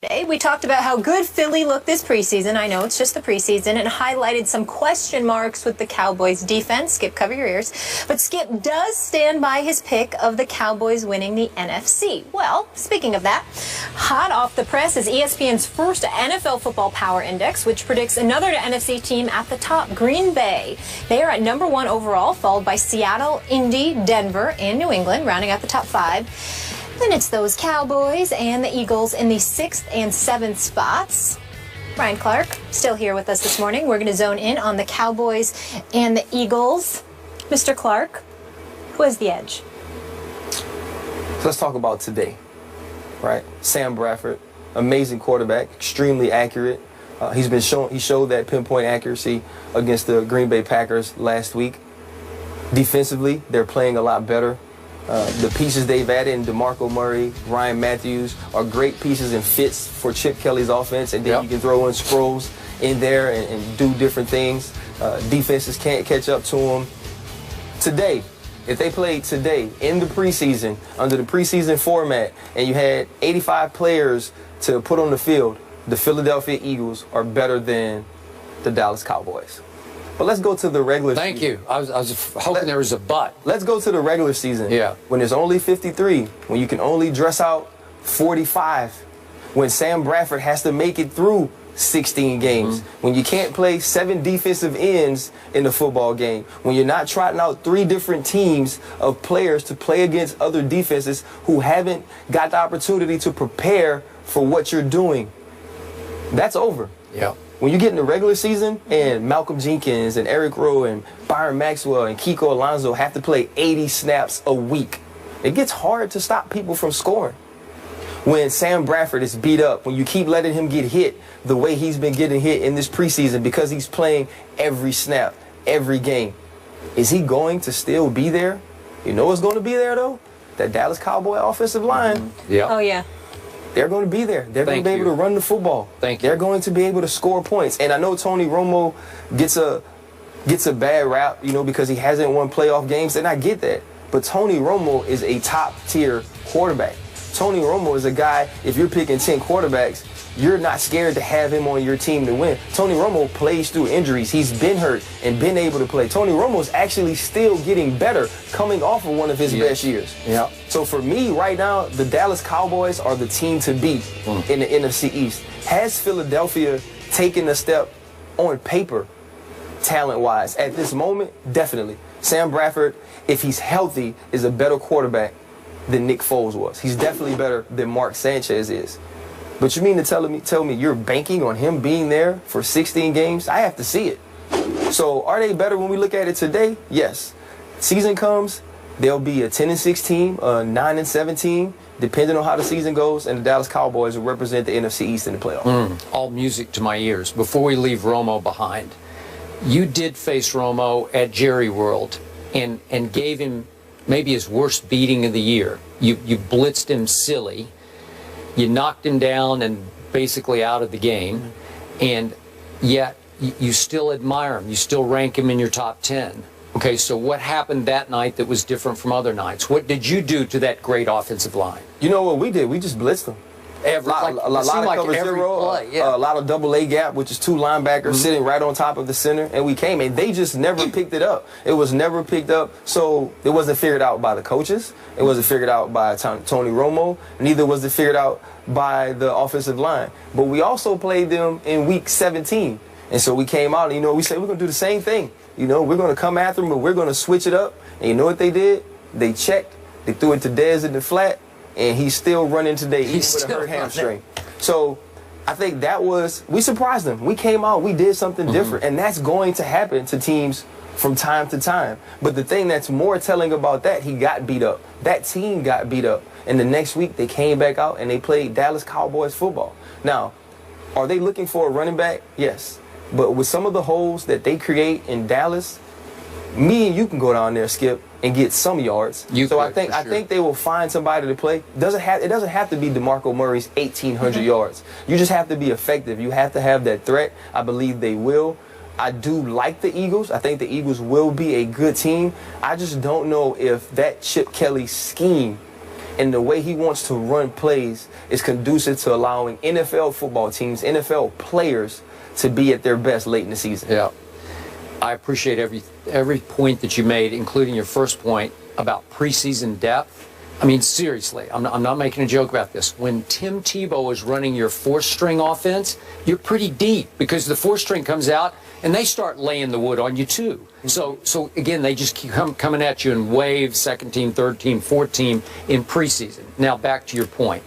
We talked about how good Philly looked this preseason. I know it's just the preseason, and highlighted some question marks with the Cowboys defense. Skip, cover your ears. But Skip does stand by his pick of the Cowboys winning the NFC. Well, speaking of that, hot off the press is ESPN's first NFL Football Power Index, which predicts another NFC team at the top, Green Bay. They are at #1 overall, followed by Seattle, Indy, Denver, and New England, rounding out the top 5. Then it's those Cowboys and the Eagles in the 6th and 7th spots. Ryan Clark, still here with us this morning. We're going to zone in on the Cowboys and the Eagles. Mr. Clark, who has the edge? So let's talk about today, right? Sam Bradford, amazing quarterback, extremely accurate. He showed that pinpoint accuracy against the Green Bay Packers last week. Defensively, they're playing a lot better. The pieces they've added in DeMarco Murray, Ryan Matthews are great pieces and fits for Chip Kelly's offense. And then you can throw in Sproles in there and do different things. Defenses can't catch up to them. Today, if they played today in the preseason, under the preseason format, and you had 85 players to put on the field, the Philadelphia Eagles are better than the Dallas Cowboys. But let's go to the regular season. Thank you. I was hoping there was a but. Let's go to the regular season. Yeah. When there's only 53, when you can only dress out 45, when Sam Bradford has to make it through 16 games, when you can't play 7 defensive ends in the football game, when you're not trotting out 3 different teams of players to play against other defenses who haven't got the opportunity to prepare for what you're doing, that's over. Yeah. When you get in the regular season and Malcolm Jenkins and Eric Rowe and Byron Maxwell and Kiko Alonso have to play 80 snaps a week, it gets hard to stop people from scoring. When Sam Bradford is beat up, when you keep letting him get hit the way he's been getting hit in this preseason because he's playing every snap, every game, is he going to still be there? You know what's going to be there, though? That Dallas Cowboy offensive line. Yeah. Oh, yeah. They're going to be there. They're going to be able to run the football. They're going to be able to score points. And I know Tony Romo gets a bad rap, you know, because he hasn't won playoff games, and I get that. But Tony Romo is a top-tier quarterback. Tony Romo is a guy, if you're picking 10 quarterbacks, you're not scared to have him on your team to win. Tony Romo plays through injuries. He's been hurt and been able to play. Tony Romo is actually still getting better coming off of one of his best years. Yeah. So for me right now, the Dallas Cowboys are the team to beat in the NFC East. Has Philadelphia taken a step on paper, talent-wise? At this moment, definitely. Sam Bradford, if he's healthy, is a better quarterback than Nick Foles was. He's definitely better than Mark Sanchez is. But you mean to tell me you're banking on him being there for 16 games? I have to see it. So are they better when we look at it today? Yes. Season comes, they'll be a 10-6 team, a 9-7 team, depending on how the season goes, and the Dallas Cowboys will represent the NFC East in the playoffs. All music to my ears. Before we leave Romo behind, you did face Romo at Jerry World and gave him maybe his worst beating of the year. You blitzed him silly. You knocked him down and basically out of the game, and yet you still admire him. You still rank him in your top 10. Okay, so what happened that night that was different from other nights? What did you do to that great offensive line? You know what we did? We just blitzed them. A lot of cover zero, a lot of double A gap, which is 2 linebackers sitting right on top of the center, and we came, and they just never picked it up. It was never picked up, so it wasn't figured out by the coaches. It wasn't figured out by Tony Romo. Neither was it figured out by the offensive line. But we also played them in week 17, and so we came out, and, you know, we said we're going to do the same thing. You know, we're going to come after them, but we're going to switch it up. And you know what they did? They checked. They threw it to Dez in the flat. And he's still running today, even with a hurt hamstring. So I think we surprised them. We came out, we did something different. And that's going to happen to teams from time to time. But the thing that's more telling about that, he got beat up. That team got beat up. And the next week, they came back out and they played Dallas Cowboys football. Now, are they looking for a running back? Yes. But with some of the holes that they create in Dallas, me and you can go down there, Skip, and get some yards. I think they will find somebody to play. It doesn't have to be DeMarco Murray's 1,800 yards. You just have to be effective. You have to have that threat. I believe they will. I do like the Eagles. I think the Eagles will be a good team. I just don't know if that Chip Kelly scheme and the way he wants to run plays is conducive to allowing NFL football teams, NFL players to be at their best late in the season. Yeah. I appreciate every point that you made, including your first point about preseason depth. I mean, seriously, I'm not making a joke about this. When Tim Tebow is running your fourth-string offense, you're pretty deep because the fourth-string comes out and they start laying the wood on you too. So again, they just keep coming at you in waves, second team, third team, fourth team in preseason. Now back to your point.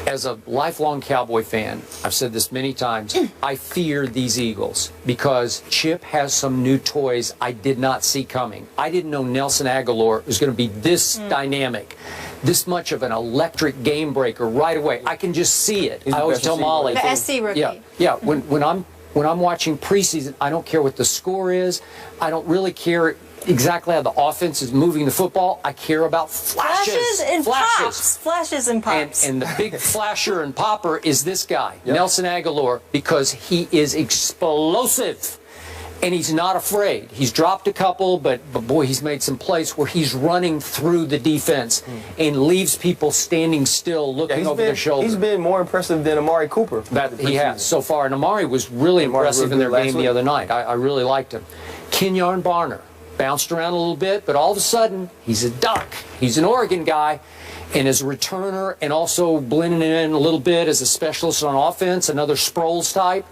As a lifelong Cowboy fan, I've said this many times, I fear these Eagles because Chip has some new toys I did not see coming. I didn't know Nelson Aguilar was going to be this dynamic, this much of an electric game breaker right away. I can just see it. I always tell Molly. The SC rookie. Yeah. When I'm watching preseason, I don't care what the score is. I don't really care exactly how the offense is moving the football. I care about flashes and pops. Flashes and pops. And the big flasher and popper is this guy, Nelson Aguilar, because he is explosive. And he's not afraid. He's dropped a couple, but boy, he's made some plays where he's running through the defense and leaves people standing still, looking over their shoulder. He's been more impressive than Amari Cooper. That he has so far. And Amari was really impressive in their game the other night. I really liked him. Kenyon Barner bounced around a little bit, but all of a sudden, he's a duck. He's an Oregon guy. And as a returner and also blending in a little bit as a specialist on offense, another Sproles type,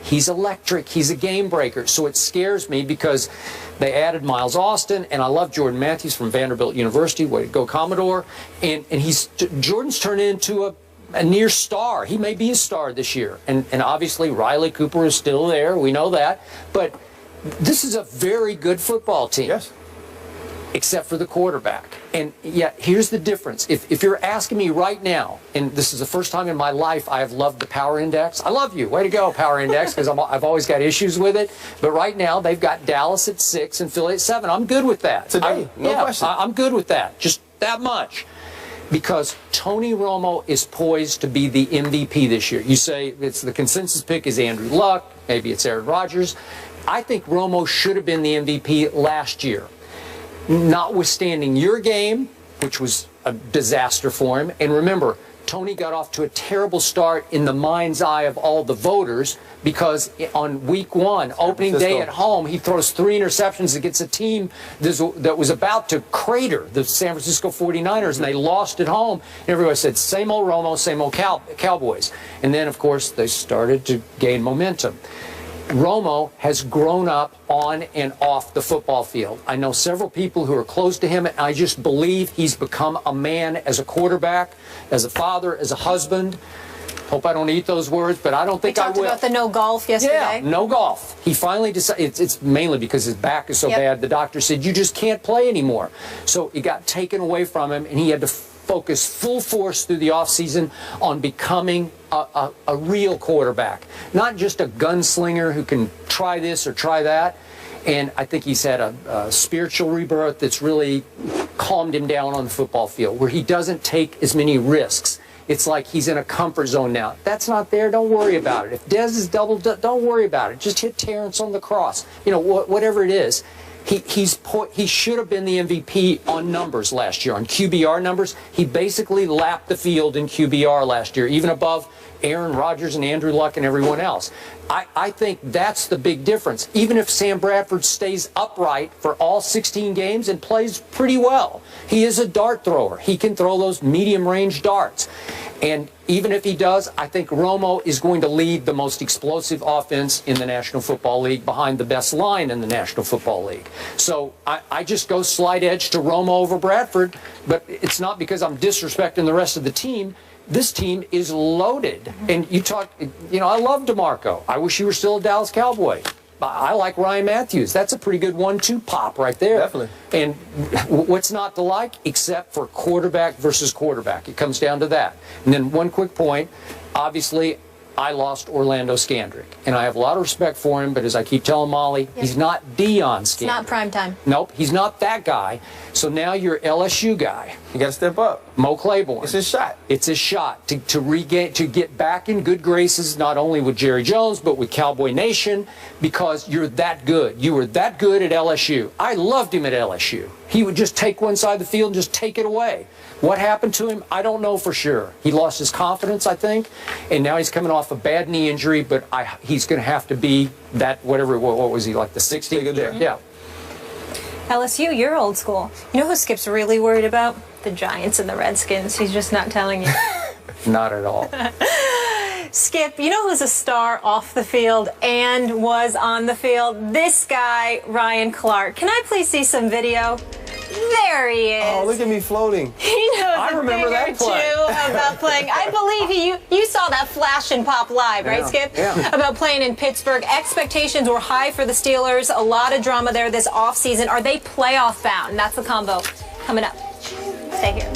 he's electric. He's a game breaker. So it scares me because they added Miles Austin, and I love Jordan Matthews from Vanderbilt University. Way to go, Commodore. And Jordan's turned into a near star. He may be a star this year. And obviously, Riley Cooper is still there. We know that. But this is a very good football team. Yes. Except for the quarterback. And yeah, here's the difference. If you're asking me right now, and this is the first time in my life I have loved the Power Index. I love you. Way to go, Power Index, because I've always got issues with it. But right now, they've got Dallas at 6 and Philly at 7. I'm good with that. Today, no question. I'm good with that. Just that much. Because Tony Romo is poised to be the MVP this year. You say it's the consensus pick is Andrew Luck. Maybe it's Aaron Rodgers. I think Romo should have been the MVP last year. Notwithstanding your game, which was a disaster for him. And remember, Tony got off to a terrible start in the mind's eye of all the voters because on week one, opening day at home, he throws 3 interceptions against a team that was about to crater the San Francisco 49ers, and they lost at home. And everybody said, same old Romo, same old Cowboys. And then, of course, they started to gain momentum. Romo has grown up on and off the football field. I know several people who are close to him, and I just believe he's become a man as a quarterback, as a father, as a husband. Hope I don't eat those words, but I don't think I will. We talked about the no golf yesterday. Yeah, no golf. He finally decided, it's mainly because his back is so bad, the doctor said, you just can't play anymore. So it got taken away from him, and he had to focus full force through the offseason on becoming a real quarterback, not just a gunslinger who can try this or try that. And I think he's had a spiritual rebirth that's really calmed him down on the football field, where he doesn't take as many risks. It's like he's in a comfort zone now. That's not there. Don't worry about it. If Dez is doubled, don't worry about it. Just hit Terrence on the cross. You know, whatever it is. He should have been the MVP on numbers last year, on QBR numbers. He basically lapped the field in QBR last year, even above Aaron Rodgers and Andrew Luck and everyone else. I think that's the big difference. Even if Sam Bradford stays upright for all 16 games and plays pretty well, he is a dart thrower. He can throw those medium-range darts. And even if he does, I think Romo is going to lead the most explosive offense in the National Football League behind the best line in the National Football League. So I just go slight edge to Romo over Bradford, but it's not because I'm disrespecting the rest of the team. This team is loaded. And you talk, I love DeMarco. I wish he were still a Dallas Cowboy. I like Ryan Matthews. That's a pretty good 1-2 pop right there. Definitely. And what's not to like except for quarterback versus quarterback? It comes down to that. And then one quick point. Obviously, I lost Orlando Scandrick. And I have a lot of respect for him, but as I keep telling Molly, he's not Deion Scandrick. It's not prime time. Nope, he's not that guy. So now you're LSU guy. You got to step up. Mo Claiborne. It's his shot. It's his shot to get back in good graces, not only with Jerry Jones, but with Cowboy Nation, because you're that good. You were that good at LSU. I loved him at LSU. He would just take one side of the field and just take it away. What happened to him? I don't know for sure. He lost his confidence, I think, and now he's coming off a bad knee injury, but he's going to have to be that, whatever, what was he, like the 60th? Yeah. LSU, you're old school. You know who Skip's really worried about? The Giants and the Redskins. He's just not telling you. Not at all. Skip, you know who's a star off the field and was on the field? This guy, Ryan Clark. Can I please see some video? There he is. Oh, look at me floating. He knows I remember that play. Too about playing. I believe you saw that flash and pop live, right, Skip? Yeah. About playing in Pittsburgh. Expectations were high for the Steelers. A lot of drama there this offseason. Are they playoff bound? And that's the combo coming up. Stay here.